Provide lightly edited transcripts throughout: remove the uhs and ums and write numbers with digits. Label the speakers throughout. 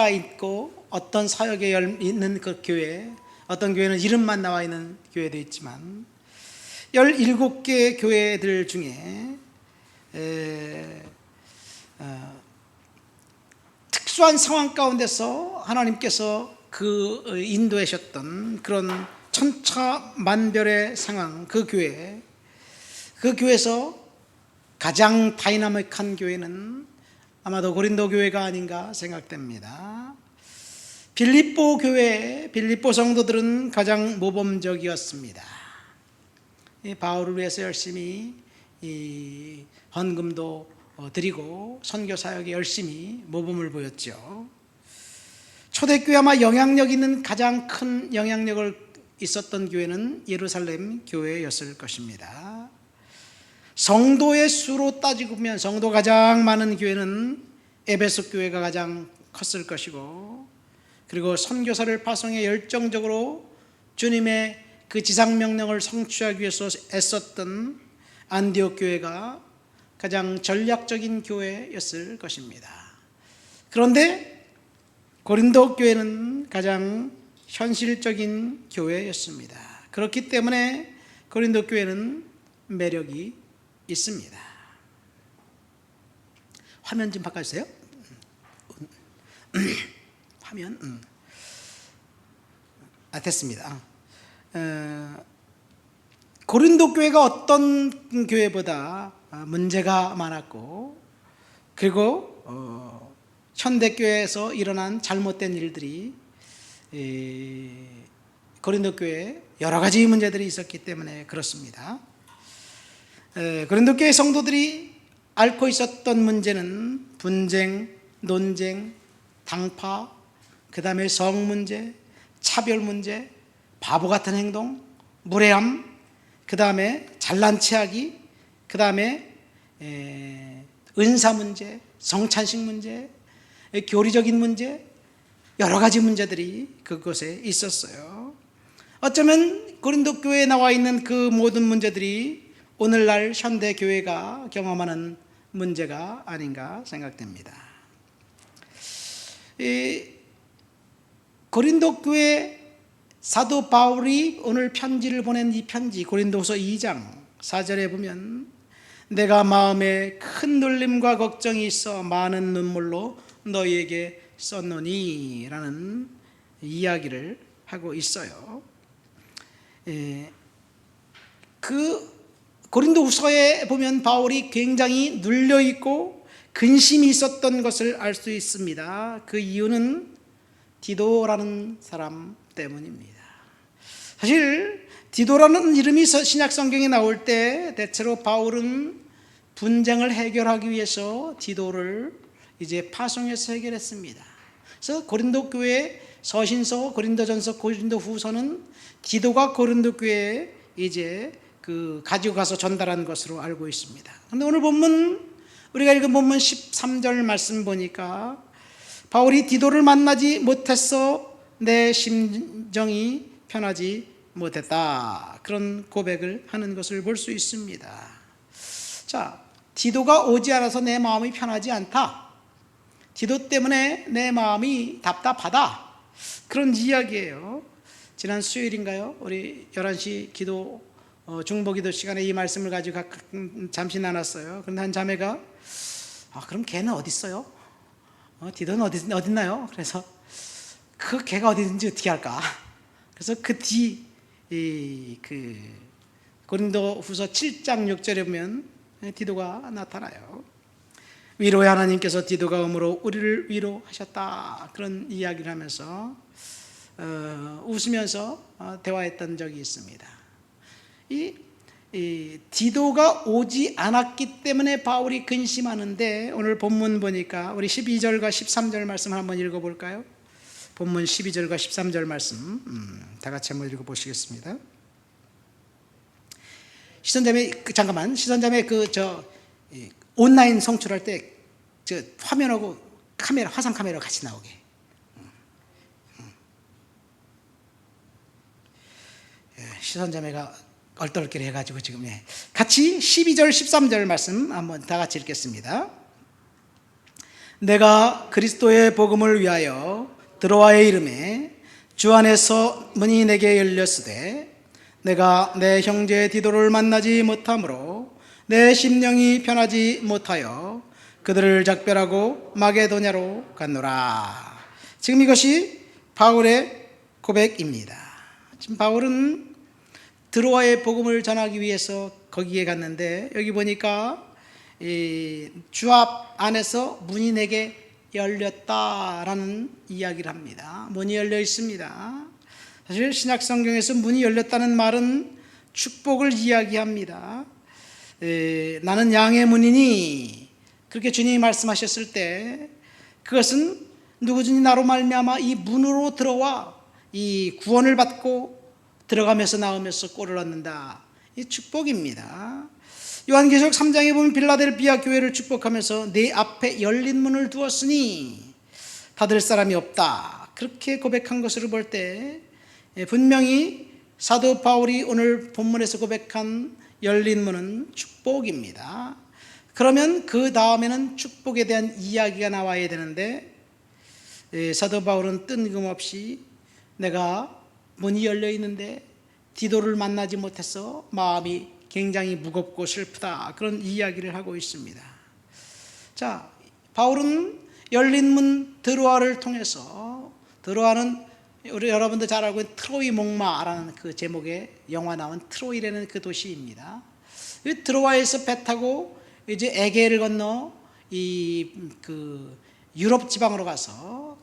Speaker 1: 있고 어떤 사역에 있는 그 교회, 어떤 교회는 이름만 나와 있는 교회도 있지만 17개 교회들 중에 특수한 상황 가운데서 하나님께서 그 인도하셨던 그런 천차만별의 상황, 그 교회에서 가장 다이나믹한 교회는 아마도 고린도 교회가 아닌가 생각됩니다. 빌립보 교회, 빌립보 성도들은 가장 모범적이었습니다. 바울을 위해서 열심히 헌금도 드리고 선교 사역에 열심히 모범을 보였죠. 초대교회 아마 영향력 있는 가장 큰 영향력을 있었던 교회는 예루살렘 교회였을 것입니다. 성도의 수로 따지고 보면 성도 가장 많은 교회는 에베소 교회가 가장 컸을 것이고, 그리고 선교사를 파송해 열정적으로 주님의 그 지상명령을 성취하기 위해서 애썼던 안디옥 교회가 가장 전략적인 교회였을 것입니다. 그런데 고린도 교회는 가장 현실적인 교회였습니다. 그렇기 때문에 고린도 교회는 매력이 있습니다. 화면 좀 바꿔주세요. 화면 됐습니다. 고린도 교회가 어떤 교회보다 문제가 많았고, 그리고 현대교회에서 일어난 잘못된 일들이 고린도 교회에 여러 가지 문제들이 있었기 때문에 그렇습니다. 고린도 교회 성도들이 앓고 있었던 문제는 분쟁, 논쟁, 당파, 그 다음에 성 문제, 차별 문제, 바보 같은 행동, 무례함, 그 다음에 잘난 체하기, 그 다음에 은사 문제, 성찬식 문제, 교리적인 문제, 여러 가지 문제들이 그곳에 있었어요. 어쩌면 고린도 교회에 나와 있는 그 모든 문제들이 오늘날 현대 교회가 경험하는 문제가 아닌가 생각됩니다. 고린도 교회 사도 바울이 오늘 편지를 보낸 이 편지, 고린도후서 2장 4절에 보면 내가 마음에 큰 눌림과 걱정이 있어 많은 눈물로 너희에게 썼노니 라는 이야기를 하고 있어요. 그 고린도후서에 보면 바울이 굉장히 눌려있고 근심이 있었던 것을 알 수 있습니다. 그 이유는 디도라는 사람 때문입니다. 사실 디도라는 이름이 신약 성경에 나올 때 대체로 바울은 분쟁을 해결하기 위해서 디도를 이제 파송해서 해결했습니다. 그래서 고린도 교회 서신서, 고린도전서, 고린도후서는 디도가 고린도 교회에 이제 가지고 가서 전달한 것으로 알고 있습니다. 그런데 오늘 본문, 우리가 읽은 본문 13절 말씀 보니까 바울이 디도를 만나지 못해서 내 심정이 편하지 못했다, 그런 고백을 하는 것을 볼 수 있습니다. 자, 디도가 오지 않아서 내 마음이 편하지 않다, 디도 때문에 내 마음이 답답하다, 그런 이야기예요. 지난 수요일인가요? 우리 11시 기도 중보기도 시간에 이 말씀을 가지고 잠시 나눴어요. 그런데 한 자매가 그럼 걔는 어디 있어요? 디도는 어디 있나요? 그래서 그 걔가 어디 있는지 어떻게 할까? 그래서 그 뒤 고린도후서 7장 6절에 보면 디도가 나타나요. 위로의 하나님께서 디도가 오므로 우리를 위로하셨다, 그런 이야기를 하면서 웃으면서 대화했던 적이 있습니다. 이 디도가 오지 않았기 때문에 바울이 근심하는데, 오늘 본문 보니까 우리 12절과 13절 말씀을 한번 읽어볼까요? 본문 12절과 13절 말씀 다 같이 한번 읽어보시겠습니다. 시선자매, 시선자매 온라인 송출할 때 화면하고 카메라, 화상 카메라 같이 나오게. 시선자매가 얼떨결에 해가지고 지금 같이 12절 13절 말씀 한번 다 같이 읽겠습니다. 내가 그리스도의 복음을 위하여 드로아에 이름에 주 안에서 문이 내게 열렸으되 내가 내 형제 디도를 만나지 못하므로 내 심령이 편하지 못하여 그들을 작별하고 마게도냐로 갔노라. 지금 이것이 바울의 고백입니다. 지금 바울은 드로아의 복음을 전하기 위해서 거기에 갔는데 여기 보니까 주 앞 안에서 문이 내게 열렸다라는 이야기를 합니다. 문이 열려 있습니다. 사실 신약 성경에서 문이 열렸다는 말은 축복을 이야기합니다. 나는 양의 문이니 그렇게 주님이 말씀하셨을 때 그것은 누구든지 나로 말미암아 이 문으로 들어와 이 구원을 받고 들어가면서 나오면서 꼴을 얻는다. 이 축복입니다. 요한계시록 3장에 보면 빌라델비아 교회를 축복하면서 내 앞에 열린 문을 두었으니 닫을 사람이 없다. 그렇게 고백한 것으로 볼 때 분명히 사도 바울이 오늘 본문에서 고백한 열린 문은 축복입니다. 그러면 그 다음에는 축복에 대한 이야기가 나와야 되는데 사도 바울은 뜬금없이 내가 문이 열려 있는데 디도를 만나지 못해서 마음이 굉장히 무겁고 슬프다, 그런 이야기를 하고 있습니다. 자, 바울은 열린 문 드로아를 통해서, 드로아는 우리 여러분도 잘 알고 있는 트로이 목마라는 그 제목의 영화 나온 트로이라는 그 도시입니다. 드로아에서 배 타고 이제 에게를 건너 그 유럽 지방으로 가서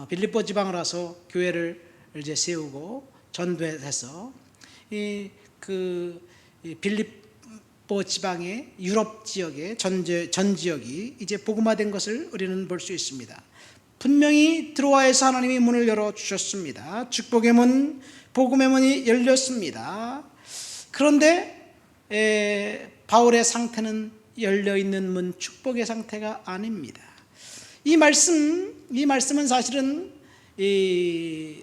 Speaker 1: 빌립보 지방으로 가서 교회를 이제 세우고 전도해서 빌립보 지방의 유럽 지역의 전 지역이 이제 복음화된 것을 우리는 볼 수 있습니다. 분명히 드로아에서 하나님이 문을 열어주셨습니다. 축복의 문, 복음의 문이 열렸습니다. 그런데 바울의 상태는 열려있는 문, 축복의 상태가 아닙니다. 이 말씀은 사실은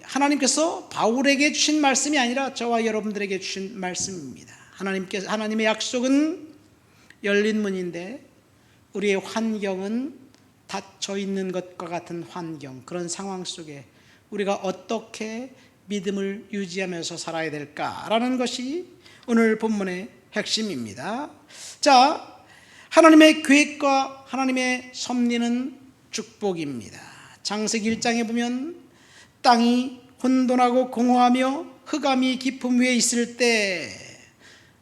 Speaker 1: 하나님께서 바울에게 주신 말씀이 아니라 저와 여러분들에게 주신 말씀입니다. 하나님의 약속은 열린 문인데 우리의 환경은 닫혀 있는 것과 같은 환경, 그런 상황 속에 우리가 어떻게 믿음을 유지하면서 살아야 될까라는 것이 오늘 본문의 핵심입니다. 자, 하나님의 계획과 하나님의 섭리는 축복입니다. 창세기 1장에 보면 땅이 혼돈하고 공허하며 흑암이 깊음 위에 있을 때,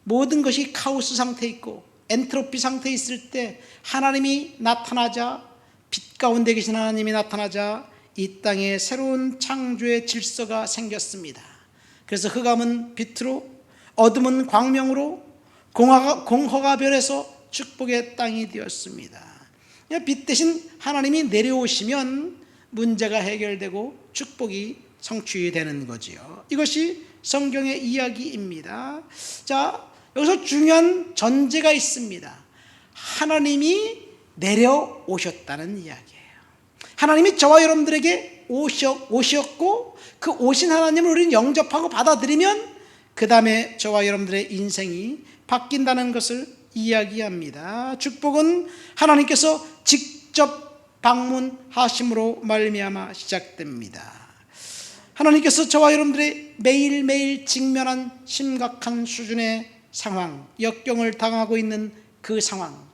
Speaker 1: 모든 것이 카오스 상태에 있고 엔트로피 상태에 있을 때 하나님이 나타나자, 빛 가운데 계신 하나님이 나타나자 이 땅에 새로운 창조의 질서가 생겼습니다. 그래서 흑암은 빛으로, 어둠은 광명으로, 공허가 변해서 축복의 땅이 되었습니다. 빛 대신 하나님이 내려오시면 문제가 해결되고 축복이 성취되는 거지요. 이것이 성경의 이야기입니다. 자, 여기서 중요한 전제가 있습니다. 하나님이 내려오셨다는 이야기예요. 하나님이 저와 여러분들에게 오셨고 그 오신 하나님을 우리는 영접하고 받아들이면 그 다음에 저와 여러분들의 인생이 바뀐다는 것을 이야기합니다. 축복은 하나님께서 직접 방문하심으로 말미암아 시작됩니다. 하나님께서 저와 여러분들의 매일매일 직면한 심각한 수준의 상황, 역경을 당하고 있는 그 상황,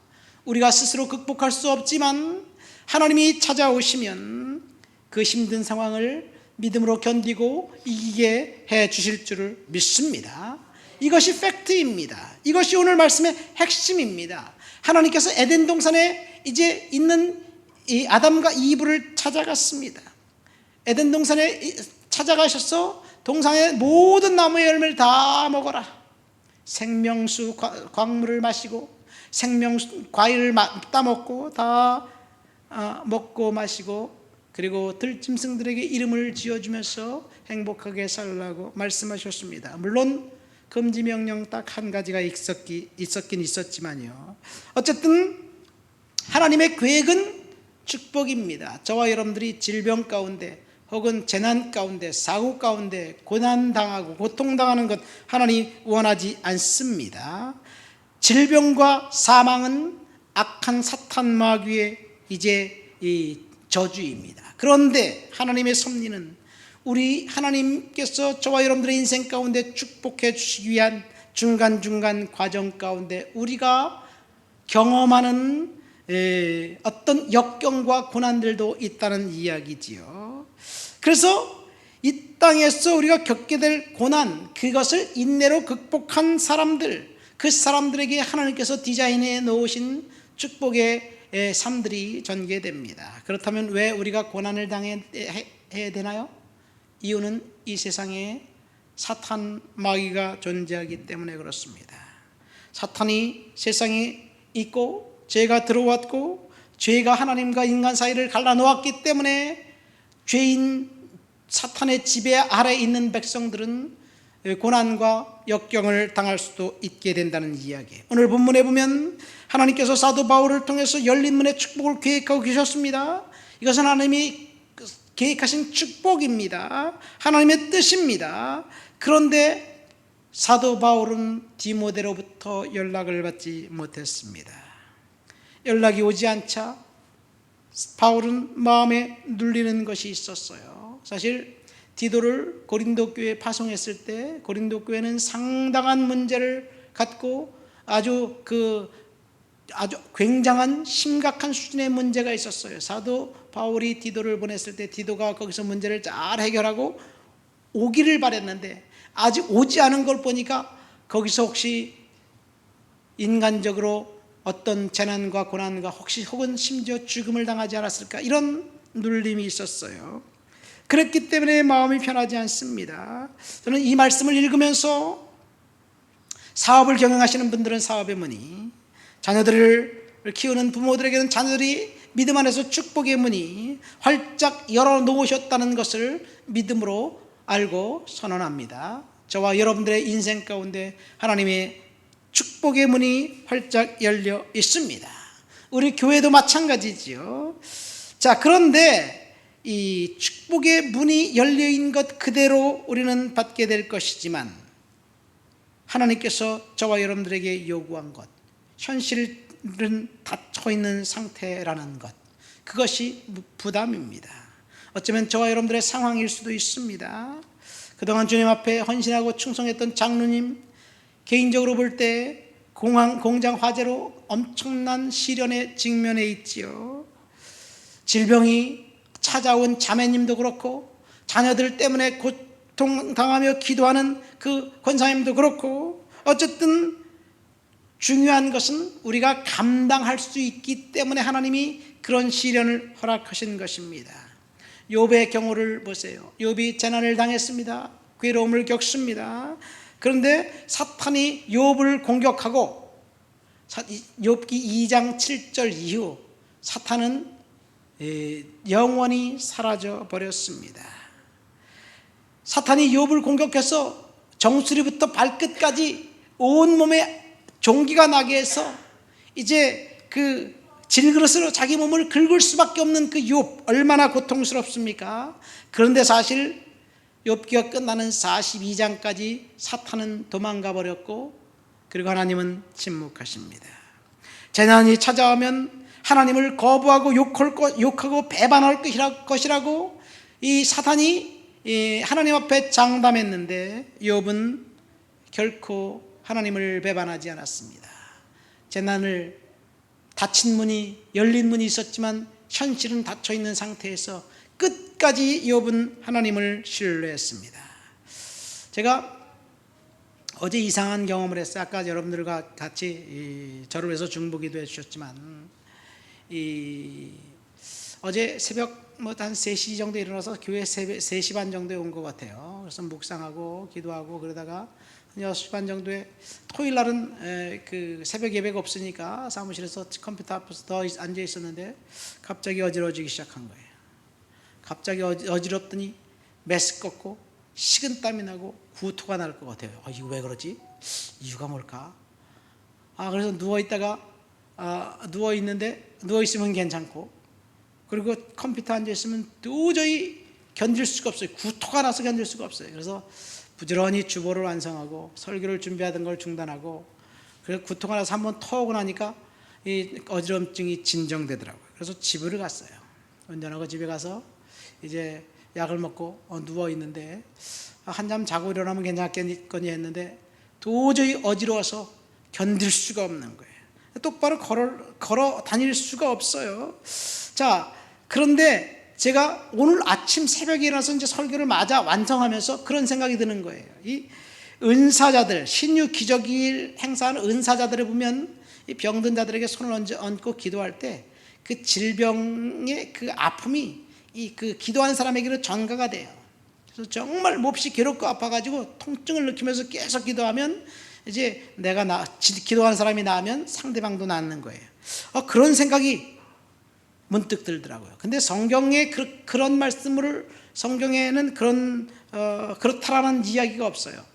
Speaker 1: 우리가 스스로 극복할 수 없지만 하나님이 찾아오시면 그 힘든 상황을 믿음으로 견디고 이기게 해 주실 줄을 믿습니다. 이것이 팩트입니다. 이것이 오늘 말씀의 핵심입니다. 하나님께서 에덴 동산에 이제 있는 이 아담과 이브를 찾아갔습니다. 에덴 동산에 찾아가셔서 동산의 모든 나무의 열매를 다 먹어라. 생명수 광물을 마시고 생명수 과일을 따먹고 다 먹고 마시고, 그리고 들짐승들에게 이름을 지어주면서 행복하게 살라고 말씀하셨습니다. 물론 금지 명령 딱 한 가지가 있었긴 있었지만요. 어쨌든 하나님의 계획은 축복입니다. 저와 여러분들이 질병 가운데 혹은 재난 가운데, 사고 가운데 고난당하고 고통당하는 것 하나님 원하지 않습니다. 질병과 사망은 악한 사탄 마귀의 이제 이 저주입니다. 그런데 하나님의 섭리는 우리 하나님께서 저와 여러분들의 인생 가운데 축복해 주시기 위한 중간중간 과정 가운데 우리가 경험하는 어떤 역경과 고난들도 있다는 이야기지요. 그래서 이 땅에서 우리가 겪게 될 고난, 그것을 인내로 극복한 사람들, 그 사람들에게 하나님께서 디자인해 놓으신 축복의 삶들이 전개됩니다. 그렇다면 왜 우리가 고난을 당해야 되나요? 이유는 이 세상에 사탄, 마귀가 존재하기 때문에 그렇습니다. 사탄이 세상에 있고 죄가 들어왔고 죄가 하나님과 인간 사이를 갈라놓았기 때문에 죄인 사탄의 지배 아래 있는 백성들은 고난과 역경을 당할 수도 있게 된다는 이야기. 오늘 본문에 보면 하나님께서 사도 바울을 통해서 열린 문의 축복을 계획하고 계셨습니다. 이것은 하나님이 계획하신 축복입니다. 하나님의 뜻입니다. 그런데 사도 바울은 디모데로부터 연락을 받지 못했습니다. 연락이 오지 않자 바울은 마음에 눌리는 것이 있었어요. 사실 디도를 고린도 교회에 파송했을 때 고린도 교회는 상당한 문제를 갖고 아주 굉장한 심각한 수준의 문제가 있었어요. 사도 바울이 디도를 보냈을 때 디도가 거기서 문제를 잘 해결하고 오기를 바랬는데 아직 오지 않은 걸 보니까 거기서 혹시 인간적으로 어떤 재난과 고난과 혹은 심지어 죽음을 당하지 않았을까, 이런 눌림이 있었어요. 그랬기 때문에 마음이 편하지 않습니다. 저는 이 말씀을 읽으면서 사업을 경영하시는 분들은 사업의 문이, 자녀들을 키우는 부모들에게는 자녀들이 믿음 안에서 축복의 문이 활짝 열어놓으셨다는 것을 믿음으로 알고 선언합니다. 저와 여러분들의 인생 가운데 하나님의 축복의 문이 활짝 열려 있습니다. 우리 교회도 마찬가지지요. 자, 그런데 이 축복의 문이 열려 있는 것 그대로 우리는 받게 될 것이지만 하나님께서 저와 여러분들에게 요구한 것, 현실은 닫혀 있는 상태라는 것, 그것이 부담입니다. 어쩌면 저와 여러분들의 상황일 수도 있습니다. 그동안 주님 앞에 헌신하고 충성했던 장로님, 개인적으로 볼 때 공장 화재로 엄청난 시련에 직면해 있지요. 질병이 찾아온 자매님도 그렇고 자녀들 때문에 고통당하며 기도하는 그 권사님도 그렇고, 어쨌든 중요한 것은 우리가 감당할 수 있기 때문에 하나님이 그런 시련을 허락하신 것입니다. 욥의 경우를 보세요. 욥이 재난을 당했습니다. 괴로움을 겪습니다. 그런데 사탄이 욥을 공격하고 욥기 2장 7절 이후 사탄은 영원히 사라져 버렸습니다. 사탄이 욥을 공격해서 정수리부터 발끝까지 온몸에 종기가 나게 해서 이제 그 질그릇으로 자기 몸을 긁을 수밖에 없는 그 욥, 얼마나 고통스럽습니까? 그런데 사실 욥기가 끝나는 42장까지 사탄은 도망가 버렸고, 그리고 하나님은 침묵하십니다. 재난이 찾아오면 하나님을 거부하고 욕하고 배반할 것이라고 이 사탄이 하나님 앞에 장담했는데 욥은 결코 하나님을 배반하지 않았습니다. 재난을 닫힌 문이, 열린 문이 있었지만 현실은 닫혀 있는 상태에서 끝까지 욥은 하나님을 신뢰했습니다. 제가 어제 이상한 경험을 했어요. 아까 여러분들과 같이 저를 위해서 중보기도 해주셨지만, 어제 새벽 한 3시 정도에 일어나서 교회 3시 반 정도에 온 것 같아요. 그래서 묵상하고 기도하고 그러다가 6시 반 정도에, 토요일 날은 그 새벽 예배가 없으니까 사무실에서 컴퓨터 앞에서 더 앉아 있었는데 갑자기 어지러워지기 시작한 거예요. 갑자기 어지럽더니 메스껍고 식은땀이 나고 구토가 날 것 같아요. 이거 왜 그러지? 이유가 뭘까? 그래서 누워있으면 괜찮고, 그리고 컴퓨터 앉아있으면 도저히 견딜 수가 없어요. 구토가 나서 견딜 수가 없어요. 그래서 부지런히 주보를 완성하고 설교를 준비하던 걸 중단하고, 그래서 구토가 나서 한번 토하고 나니까 이 어지럼증이 진정되더라고요. 그래서 집을 갔어요. 운전하고 집에 가서 이제 약을 먹고 누워 있는데 한잠 자고 일어나면 괜찮겠거니 했는데 도저히 어지러워서 견딜 수가 없는 거예요. 똑바로 걸어 다닐 수가 없어요. 자, 그런데 제가 오늘 아침 새벽에 일어나서 이제 설교를 완성하면서 그런 생각이 드는 거예요. 이 은사자들, 신유 기적일 행사하는 은사자들을 보면 이 병든 자들에게 손을 얹고 기도할 때 그 질병의 그 아픔이 그 기도하는 사람에게는 전가가 돼요. 그래서 정말 몹시 괴롭고 아파가지고 통증을 느끼면서 계속 기도하면 이제 기도하는 사람이 나으면 상대방도 낫는 거예요. 그런 생각이 문득 들더라고요. 근데 성경에 그런 말씀을, 성경에는 그렇다라는 이야기가 없어요.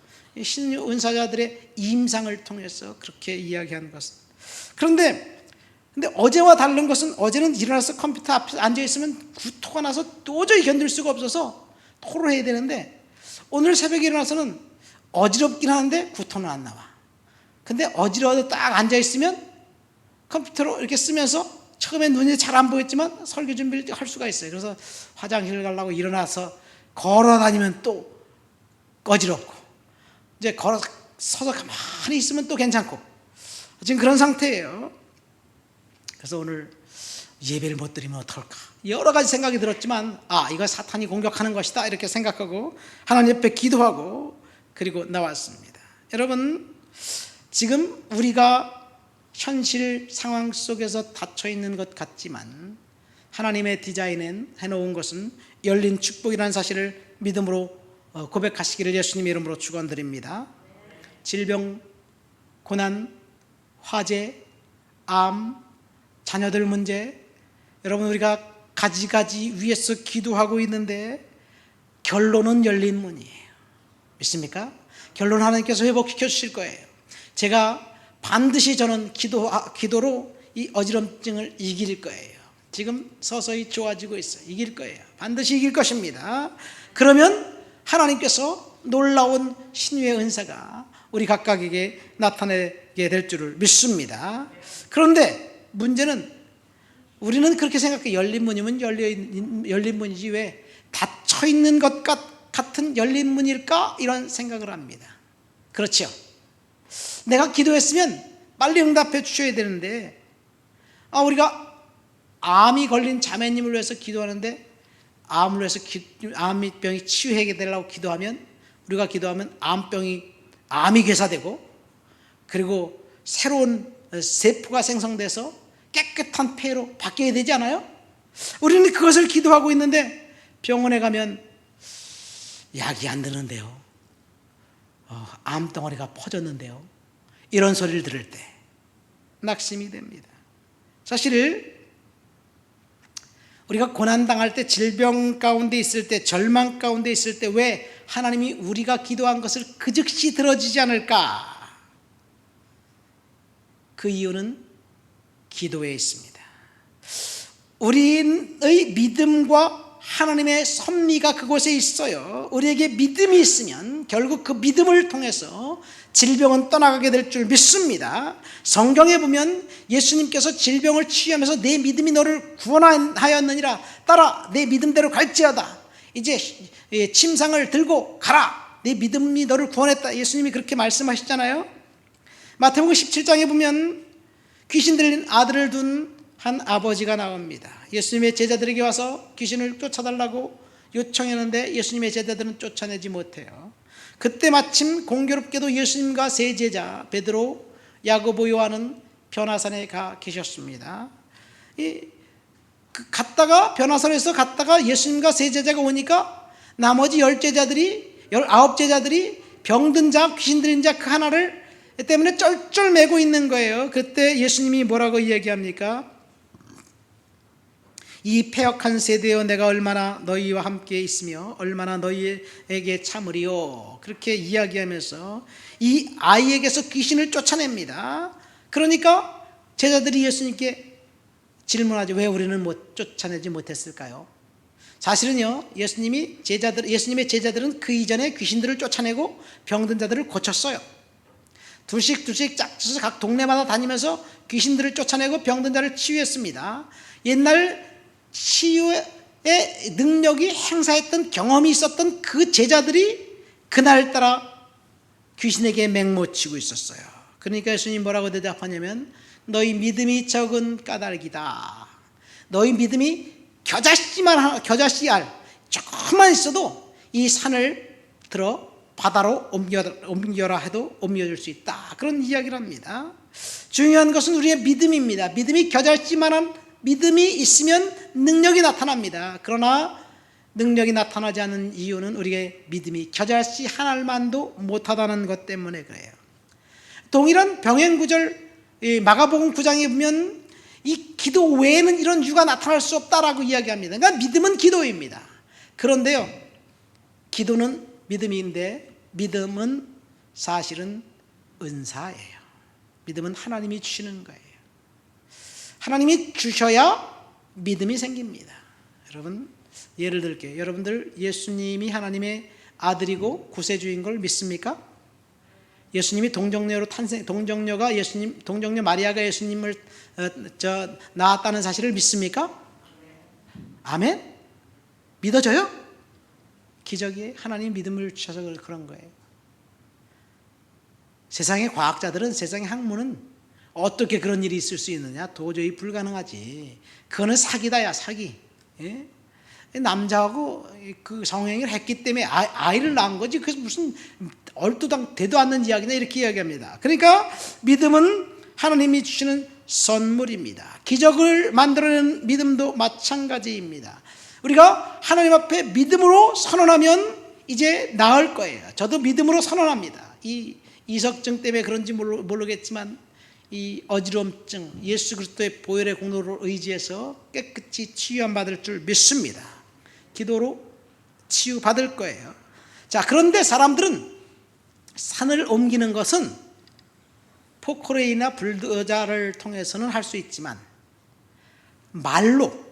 Speaker 1: 신유 은사자들의 임상을 통해서 그렇게 이야기하는 것은. 그런데 어제와 다른 것은, 어제는 일어나서 컴퓨터 앞에 앉아있으면 구토가 나서 도저히 견딜 수가 없어서 토를 해야 되는데, 오늘 새벽에 일어나서는 어지럽긴 하는데 구토는 안 나와. 근데 어지러워도 딱 앉아있으면 컴퓨터로 이렇게 쓰면서 처음에 눈이 잘 안 보였지만 설교 준비를 할 수가 있어요. 그래서 화장실 가려고 일어나서 걸어 다니면 또 어지럽고, 이제 서서 가만히 있으면 또 괜찮고, 지금 그런 상태예요. 그래서 오늘 예배를 못 드리면 어떡할까, 여러 가지 생각이 들었지만 이거 사탄이 공격하는 것이다 이렇게 생각하고 하나님 옆에 기도하고 그리고 나왔습니다. 여러분, 지금 우리가 현실 상황 속에서 닫혀 있는 것 같지만 하나님의 디자인에 해놓은 것은 열린 축복이라는 사실을 믿음으로 고백하시기를 예수님의 이름으로 축원드립니다. 질병, 고난, 화재, 암, 자녀들 문제, 여러분 우리가 가지가지 위해서 기도하고 있는데 결론은 열린 문이에요. 믿습니까? 결론 하나님께서 회복시켜 주실 거예요. 제가 반드시 저는 기도로 이 어지럼증을 이길 거예요. 지금 서서히 좋아지고 있어요. 이길 거예요. 반드시 이길 것입니다. 그러면 하나님께서 놀라운 신유의 은사가 우리 각각에게 나타나게 될 줄을 믿습니다. 그런데 문제는 우리는 그렇게 생각해. 열린 문이면 열린 문이지 왜 닫혀 있는 것 같은 열린 문일까? 이런 생각을 합니다. 그렇죠? 내가 기도했으면 빨리 응답해 주셔야 되는데, 우리가 암이 걸린 자매님을 위해서 기도하는데 암을 위해서 암병이 치유하게 되려고 기도하면, 우리가 기도하면 암이 괴사되고 그리고 새로운 세포가 생성돼서 깨끗한 폐로 바뀌어야 되지 않아요? 우리는 그것을 기도하고 있는데 병원에 가면 약이 안 드는데요, 암덩어리가 퍼졌는데요, 이런 소리를 들을 때 낙심이 됩니다. 사실 우리가 고난당할 때, 질병 가운데 있을 때, 절망 가운데 있을 때 왜 하나님이 우리가 기도한 것을 그 즉시 들어주지 않을까? 그 이유는 기도에 있습니다. 우리의 믿음과 하나님의 섭리가 그곳에 있어요. 우리에게 믿음이 있으면 결국 그 믿음을 통해서 질병은 떠나가게 될 줄 믿습니다. 성경에 보면 예수님께서 질병을 치유하면서 내 믿음이 너를 구원하였느니라, 따라 내 믿음대로 갈지어다, 이제 침상을 들고 가라, 내 믿음이 너를 구원했다, 예수님이 그렇게 말씀하시잖아요. 마태복음 17장에 보면 귀신 들린 아들을 둔 한 아버지가 나옵니다. 예수님의 제자들에게 와서 귀신을 쫓아달라고 요청했는데 예수님의 제자들은 쫓아내지 못해요. 그때 마침 공교롭게도 예수님과 세 제자 베드로, 야고보, 요한은 변화산에 가 계셨습니다. 변화산에서 갔다가 예수님과 세 제자가 오니까 나머지 19제자들이 병든 자, 귀신 들린 자 그 하나를 때문에 쩔쩔매고 있는 거예요. 그때 예수님이 뭐라고 이야기합니까? 이 패역한 세대여, 내가 얼마나 너희와 함께 있으며 얼마나 너희에게 참으리요. 그렇게 이야기하면서 이 아이에게서 귀신을 쫓아냅니다. 그러니까 제자들이 예수님께 질문하죠. 왜 우리는 쫓아내지 못했을까요? 사실은요, 예수님의 제자들은 그 이전에 귀신들을 쫓아내고 병든 자들을 고쳤어요. 둘씩 짝져서 각 동네마다 다니면서 귀신들을 쫓아내고 병든 자를 치유했습니다. 옛날 치유의 능력이 행사했던 경험이 있었던 그 제자들이 그날따라 귀신에게 맹모치고 있었어요. 그러니까 예수님이 뭐라고 대답하냐면 너희 믿음이 적은 까닭이다. 너희 믿음이 겨자씨알 조금만 있어도 이 산을 들어 바다로 옮겨라 해도 옮겨줄 수 있다. 그런 이야기를 합니다. 중요한 것은 우리의 믿음입니다. 믿음이 겨자씨만한 믿음이 있으면 능력이 나타납니다. 그러나 능력이 나타나지 않는 이유는 우리의 믿음이 겨자씨 한 알만도 못하다는 것 때문에 그래요. 동일한 병행구절 마가복음 9장에 보면 이 기도 외에는 이런 이유가 나타날 수 없다라고 이야기합니다. 그러니까 믿음은 기도입니다. 그런데요, 기도는 믿음인데 믿음은 사실은 은사예요. 믿음은 하나님이 주시는 거예요. 하나님이 주셔야 믿음이 생깁니다. 여러분, 예를 들게요. 여러분들 예수님이 하나님의 아들이고 구세주인 걸 믿습니까? 예수님이 동정녀가 동정녀 마리아가 예수님을 낳았다는 사실을 믿습니까? 아멘? 믿어져요? 기적이 하나님 믿음을 주셔서 그런 거예요. 세상의 과학자들은, 세상의 학문은 어떻게 그런 일이 있을 수 있느냐? 도저히 불가능하지. 그거는 사기다야, 사기. 예? 남자하고 그 성행위를 했기 때문에 아이를 낳은 거지. 그래서 무슨 얼토당되도 않는 이야기냐, 이렇게 이야기합니다. 그러니까 믿음은 하나님이 주시는 선물입니다. 기적을 만들어내는 믿음도 마찬가지입니다. 우리가 하나님 앞에 믿음으로 선언하면 이제 나을 거예요. 저도 믿음으로 선언합니다. 이 이석증 때문에 그런지 모르겠지만 이 어지럼증, 예수 그리스도의 보혈의 공로를 의지해서 깨끗이 치유함 받을 줄 믿습니다. 기도로 치유받을 거예요. 자, 그런데 사람들은 산을 옮기는 것은 포크레인이나 불도저를 통해서는 할 수 있지만 말로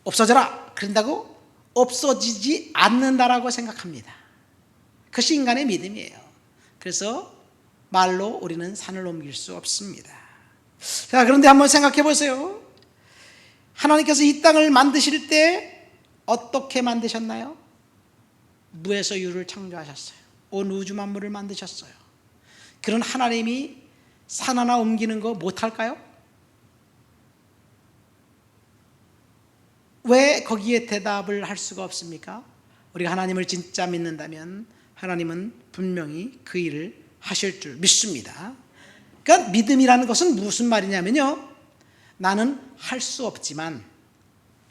Speaker 1: 없어져라 그런다고 없어지지 않는다라고 생각합니다. 그것이 인간의 믿음이에요. 그래서 말로 우리는 산을 옮길 수 없습니다. 자, 그런데 한번 생각해 보세요. 하나님께서 이 땅을 만드실 때 어떻게 만드셨나요? 무에서 유를 창조하셨어요. 온 우주 만물을 만드셨어요. 그런 하나님이 산 하나 옮기는 거 못할까요? 왜 거기에 대답을 할 수가 없습니까? 우리가 하나님을 진짜 믿는다면 하나님은 분명히 그 일을 하실 줄 믿습니다. 그러니까 믿음이라는 것은 무슨 말이냐면요, 나는 할 수 없지만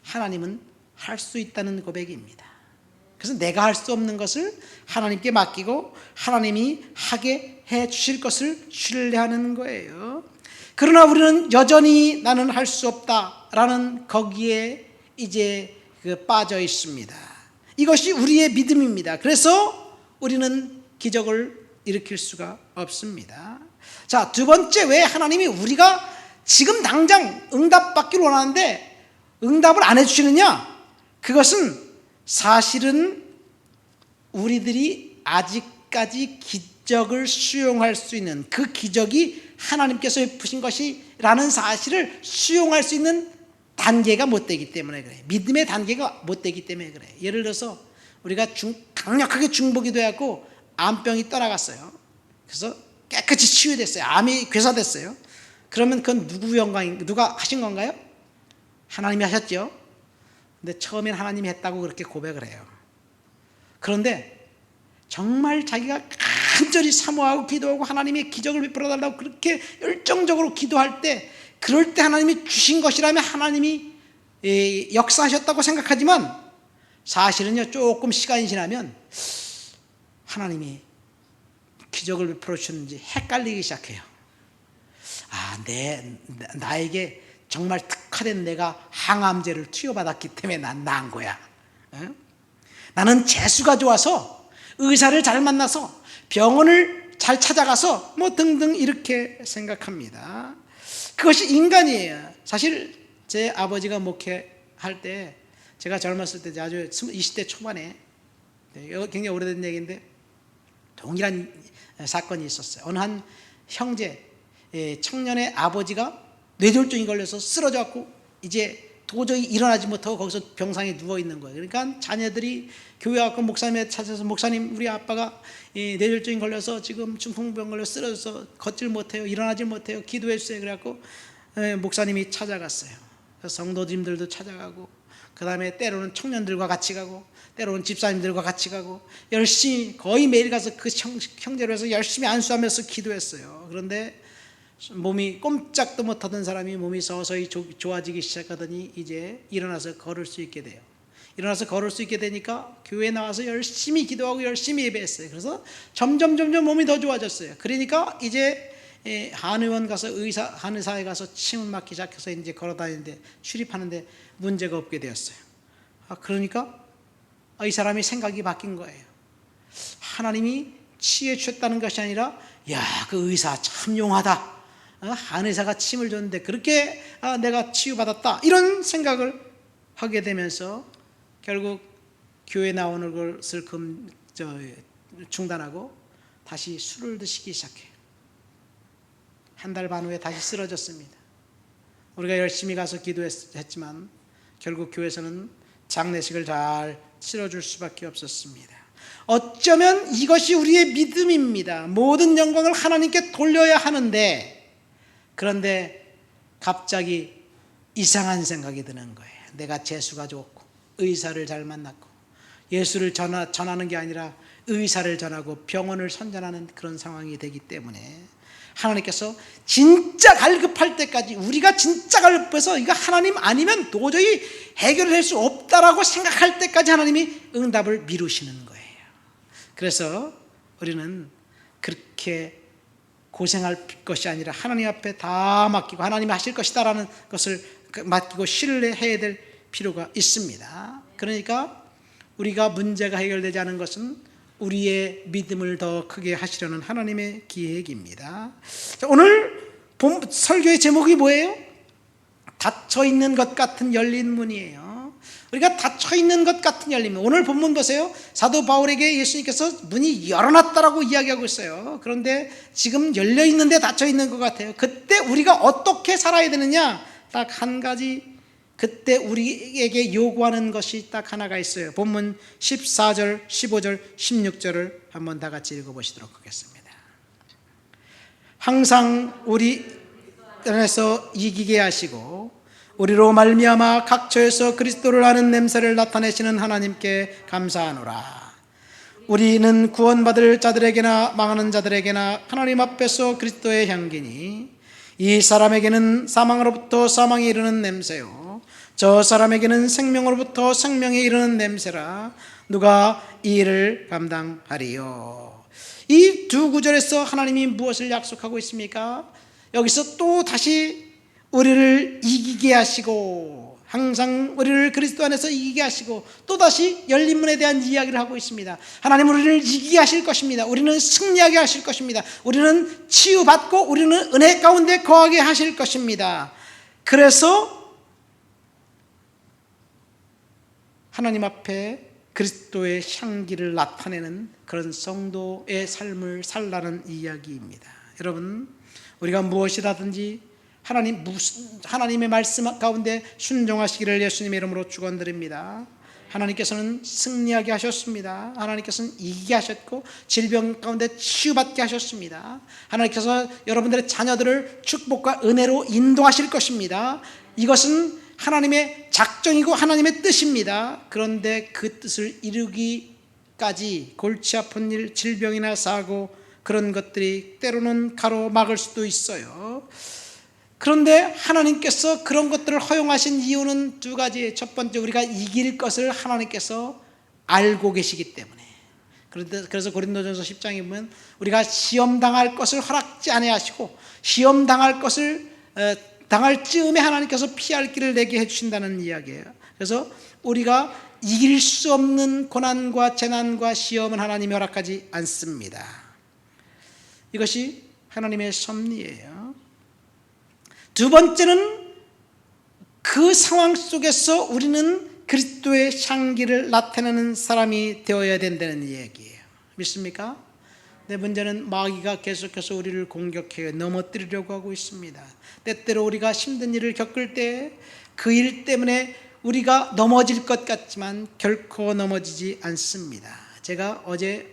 Speaker 1: 하나님은 할 수 있다는 고백입니다. 그래서 내가 할 수 없는 것을 하나님께 맡기고 하나님이 하게 해 주실 것을 신뢰하는 거예요. 그러나 우리는 여전히 나는 할 수 없다라는 거기에 이제 빠져 있습니다. 이것이 우리의 믿음입니다. 그래서 우리는 기적을 일으킬 수가 없습니다. 자, 두 번째, 왜 하나님이 우리가 지금 당장 응답받기를 원하는데 응답을 안 해주시느냐? 그것은 사실은 우리들이 아직까지 기적을 수용할 수 있는, 그 기적이 하나님께서 베푸신 것이라는 사실을 수용할 수 있는 단계가 못 되기 때문에 그래요. 믿음의 단계가 못 되기 때문에 그래요. 예를 들어서 우리가 강력하게 중보기도하고 암병이 떠나갔어요. 그래서 깨끗이 치유됐어요. 암이 괴사됐어요. 그러면 그건 누가 하신 건가요? 하나님이 하셨죠. 근데 처음엔 하나님이 했다고 그렇게 고백을 해요. 그런데 정말 자기가 간절히 사모하고 기도하고 하나님의 기적을 베풀어 달라고 그렇게 열정적으로 기도할 때, 그럴 때 하나님이 주신 것이라면 하나님이 역사하셨다고 생각하지만 사실은요, 조금 시간이 지나면 하나님이 기적을 베풀어 주셨는지 헷갈리기 시작해요. 나에게 정말 특화된 내가 항암제를 투여받았기 때문에 난 나은 거야. 나는 재수가 좋아서 의사를 잘 만나서 병원을 잘 찾아가서 뭐 등등 이렇게 생각합니다. 그것이 인간이에요. 사실 제 아버지가 목회할 때, 제가 젊었을 때 아주 20대 초반에, 굉장히 오래된 얘기인데 동일한 사건이 있었어요. 어느 한 형제, 청년의 아버지가 뇌졸중이 걸려서 쓰러져 갖고 이제 도저히 일어나지 못하고 거기서 병상에 누워 있는 거예요. 그러니까 자녀들이 교회 와서 목사님에 찾아서, 목사님 우리 아빠가 뇌졸중에 걸려서 지금 중풍병 걸려 쓰러져서 걷질 못해요, 일어나질 못해요, 기도해 주세요. 그래갖고 목사님이 찾아갔어요. 성도님들도 찾아가고, 그 다음에 때로는 청년들과 같이 가고, 때로는 집사님들과 같이 가고, 열심히 거의 매일 가서 그 형제로 해서 열심히 안수하면서 기도했어요. 그런데 몸이 꼼짝도 못하던 사람이 몸이 서서히 좋아지기 시작하더니 이제 일어나서 걸을 수 있게 돼요. 일어나서 걸을 수 있게 되니까 교회에 나와서 열심히 기도하고 열심히 예배했어요. 그래서 점점 몸이 더 좋아졌어요. 그러니까 이제 한의원 가서 한의사에 가서 침을 맞기 시작해서 이제 걸어다니는데, 출입하는데 문제가 없게 되었어요. 그러니까 이 사람이 생각이 바뀐 거예요. 하나님이 치유해 주셨다는 것이 아니라, 야, 그 의사 참 용하다, 한의사가 침을 줬는데 그렇게 내가 치유받았다, 이런 생각을 하게 되면서 결국 교회 나오는 것을 중단하고 다시 술을 드시기 시작해요. 한 달 반 후에 다시 쓰러졌습니다. 우리가 열심히 가서 기도했지만 결국 교회에서는 장례식을 잘 치러줄 수밖에 없었습니다. 어쩌면 이것이 우리의 믿음입니다. 모든 영광을 하나님께 돌려야 하는데, 그런데 갑자기 이상한 생각이 드는 거예요. 내가 재수가 좋고 의사를 잘 만났고 예수를 전하는 게 아니라 의사를 전하고 병원을 선전하는 그런 상황이 되기 때문에 하나님께서 진짜 갈급할 때까지, 우리가 진짜 갈급해서 이거 하나님 아니면 도저히 해결할 수 없다라고 생각할 때까지 하나님이 응답을 미루시는 거예요. 그래서 우리는 그렇게 고생할 것이 아니라 하나님 앞에 다 맡기고 하나님이 하실 것이다라는 것을 맡기고 신뢰해야 될 필요가 있습니다. 그러니까 우리가 문제가 해결되지 않은 것은 우리의 믿음을 더 크게 하시려는 하나님의 계획입니다. 오늘 설교의 제목이 뭐예요? 닫혀있는 것 같은 열린 문이에요. 우리가 닫혀있는 것 같은 열린 문. 오늘 본문 보세요. 사도 바울에게 예수님께서 문이 열어놨다라고 이야기하고 있어요. 그런데 지금 열려있는데 닫혀있는 것 같아요. 그때 우리가 어떻게 살아야 되느냐? 딱 한 가지, 그때 우리에게 요구하는 것이 딱 하나가 있어요. 본문 14절, 15절, 16절을 한번 다 같이 읽어보시도록 하겠습니다. 항상 우리 안에서 이기게 하시고 우리로 말미암아 각처에서 그리스도를 아는 냄새를 나타내시는 하나님께 감사하노라. 우리는 구원받을 자들에게나 망하는 자들에게나 하나님 앞에서 그리스도의 향기니, 이 사람에게는 사망으로부터 사망에 이르는 냄새요, 저 사람에게는 생명으로부터 생명에 이르는 냄새라. 누가 이 일을 감당하리요? 이 두 구절에서 하나님이 무엇을 약속하고 있습니까? 여기서 또 다시 우리를 이기게 하시고, 항상 우리를 그리스도 안에서 이기게 하시고, 또다시 열린 문에 대한 이야기를 하고 있습니다. 하나님 우리를 이기게 하실 것입니다. 우리는 승리하게 하실 것입니다. 우리는 치유받고 우리는 은혜 가운데 거하게 하실 것입니다. 그래서 하나님 앞에 그리스도의 향기를 나타내는 그런 성도의 삶을 살라는 이야기입니다. 여러분, 우리가 무엇이라든지 하나님의 말씀 가운데 순종하시기를 예수님의 이름으로 축원드립니다. 하나님께서는 승리하게 하셨습니다. 하나님께서는 이기게 하셨고 질병 가운데 치유받게 하셨습니다. 하나님께서 여러분들의 자녀들을 축복과 은혜로 인도하실 것입니다. 이것은 하나님의 작정이고 하나님의 뜻입니다. 그런데 그 뜻을 이루기까지 골치 아픈 일, 질병이나 사고, 그런 것들이 때로는 가로막을 수도 있어요. 그런데 하나님께서 그런 것들을 허용하신 이유는 두 가지. 첫 번째, 우리가 이길 것을 하나님께서 알고 계시기 때문에. 그래서 고린도전서 10장에 보면 우리가 시험당할 것을 허락지 아니하시고 시험당할 것을 당할 즈음에 하나님께서 피할 길을 내게 해주신다는 이야기예요. 그래서 우리가 이길 수 없는 고난과 재난과 시험은 하나님이 허락하지 않습니다. 이것이 하나님의 섭리예요. 두 번째는 그 상황 속에서 우리는 그리스도의 향기를 나타내는 사람이 되어야 된다는 얘기예요. 믿습니까? 네, 문제는 마귀가 계속해서 우리를 공격해요. 넘어뜨리려고 하고 있습니다. 때때로 우리가 힘든 일을 겪을 때 그 일 때문에 우리가 넘어질 것 같지만 결코 넘어지지 않습니다. 제가 어제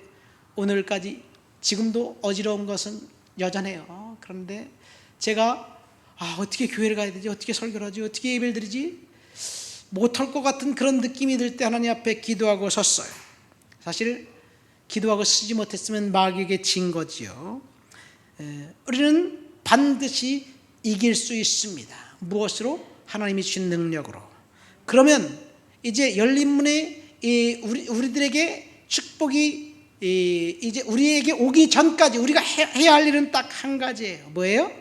Speaker 1: 오늘까지 지금도 어지러운 것은 여전해요. 그런데 제가 어떻게 교회를 가야 되지? 어떻게 설교를 하지? 어떻게 예배를 드리지? 못할 것 같은 그런 느낌이 들 때 하나님 앞에 기도하고 섰어요. 사실 기도하고 쓰지 못했으면 마귀에게 진 거지요. 우리는 반드시 이길 수 있습니다. 무엇으로? 하나님이 주신 능력으로. 그러면 이제 열린 문에 우리들에게 축복이 이제 우리에게 오기 전까지 우리가 해야 할 일은 딱 한 가지예요. 뭐예요?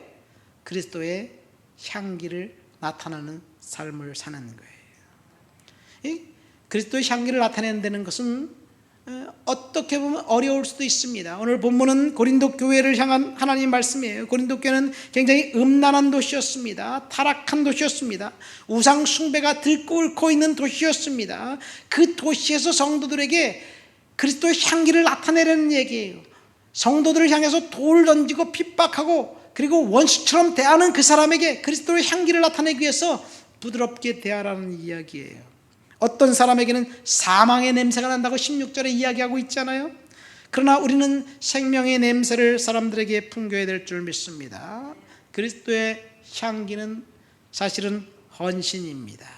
Speaker 1: 그리스도의 향기를 나타내는 삶을 사는 거예요. 그리스도의 향기를 나타낸다는 것은 어떻게 보면 어려울 수도 있습니다. 오늘 본문은 고린도 교회를 향한 하나님의 말씀이에요. 고린도 교회는 굉장히 음란한 도시였습니다. 타락한 도시였습니다. 우상 숭배가 들끓고 있는 도시였습니다. 그 도시에서 성도들에게 그리스도의 향기를 나타내려는 얘기예요. 성도들을 향해서 돌 던지고 핍박하고 그리고 원수처럼 대하는 그 사람에게 그리스도의 향기를 나타내기 위해서 부드럽게 대하라는 이야기예요. 어떤 사람에게는 사망의 냄새가 난다고 16절에 이야기하고 있잖아요. 그러나 우리는 생명의 냄새를 사람들에게 풍겨야 될 줄 믿습니다. 그리스도의 향기는 사실은 헌신입니다.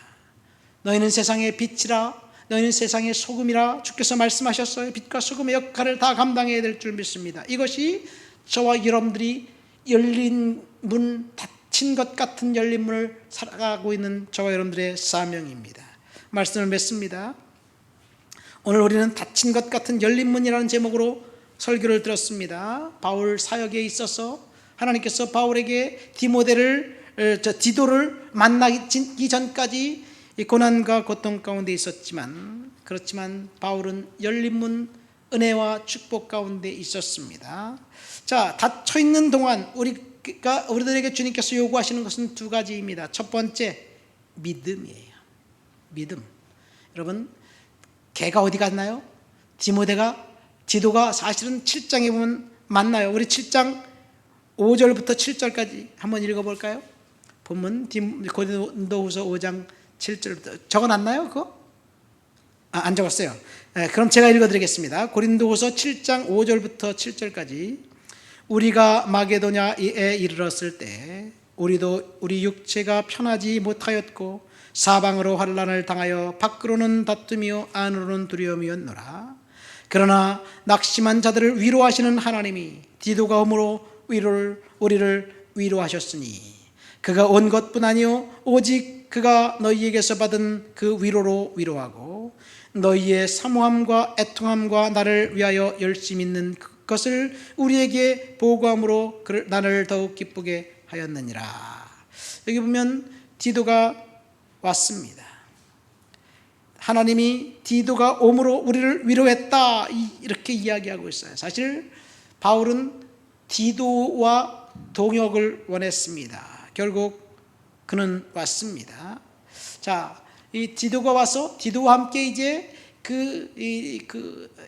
Speaker 1: 너희는 세상의 빛이라, 너희는 세상의 소금이라 주께서 말씀하셨어요. 빛과 소금의 역할을 다 감당해야 될 줄 믿습니다. 이것이 저와 여러분들이 열린 문, 닫힌 것 같은 열린 문을 살아가고 있는 저와 여러분들의 사명입니다. 말씀을 맺습니다. 오늘 우리는 닫힌 것 같은 열린 문이라는 제목으로 설교를 들었습니다. 바울 사역에 있어서 하나님께서 바울에게 디도를 만나기 전까지 고난과 고통 가운데 있었지만, 그렇지만 바울은 열린 문, 은혜와 축복 가운데 있었습니다. 자, 닫혀 있는 동안 우리들에게 주님께서 요구하시는 것은 두 가지입니다. 첫 번째, 믿음이에요. 믿음. 여러분, 걔가 어디 갔나요? 디도가 사실은 7장에 보면 만나요. 우리 7장 5절부터 7절까지 한번 읽어볼까요? 본문 고린도후서 5장 7절부터 적어놨나요? 그거? 안 적었어요. 그럼 제가 읽어드리겠습니다. 고린도후서 7장 5절부터 7절까지. 우리가 마게도냐에 이르렀을 때 우리 육체가 편하지 못하였고 사방으로 환난을 당하여 밖으로는 다툼이요 안으로는 두려움이었노라. 그러나 낙심한 자들을 위로하시는 하나님이 디도가 오므로 우리를 위로하셨으니 그가 온 것뿐 아니요 오직 그가 너희에게서 받은 그 위로로 위로하고 너희의 사모함과 애통함과 나를 위하여 열심히 있는 것을 우리에게 보고함으로 나를 더욱 기쁘게 하였느니라. 여기 보면 디도가 왔습니다. 하나님이 디도가 옴으로 우리를 위로했다, 이렇게 이야기하고 있어요. 사실 바울은 디도와 동역을 원했습니다. 결국 그는 왔습니다. 자, 이 디도가 와서 디도와 함께 이제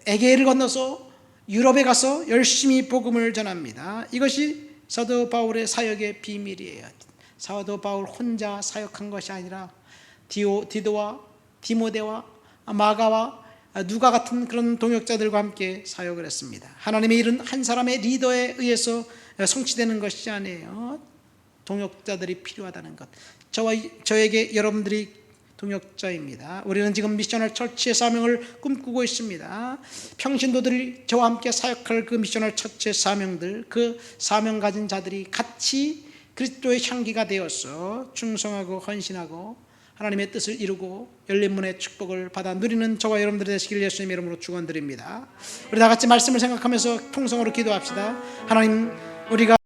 Speaker 1: 에게를 건너서 유럽에 가서 열심히 복음을 전합니다. 이것이 사도 바울의 사역의 비밀이에요. 사도 바울 혼자 사역한 것이 아니라 디도와 디모데와 마가와 누가 같은 그런 동역자들과 함께 사역을 했습니다. 하나님의 일은 한 사람의 리더에 의해서 성취되는 것이 아니에요. 동역자들이 필요하다는 것. 저에게 여러분들이 동역자입니다. 우리는 지금 미셔널 처치의 사명을 꿈꾸고 있습니다. 평신도들이 저와 함께 사역할 그 미셔널 처치의 사명들, 그 사명 가진 자들이 같이 그리스도의 향기가 되어서 충성하고 헌신하고 하나님의 뜻을 이루고 열린 문의 축복을 받아 누리는 저와 여러분들이 되시길 예수님의 이름으로 축원드립니다. 우리 다 같이 말씀을 생각하면서 통성으로 기도합시다. 하나님, 우리가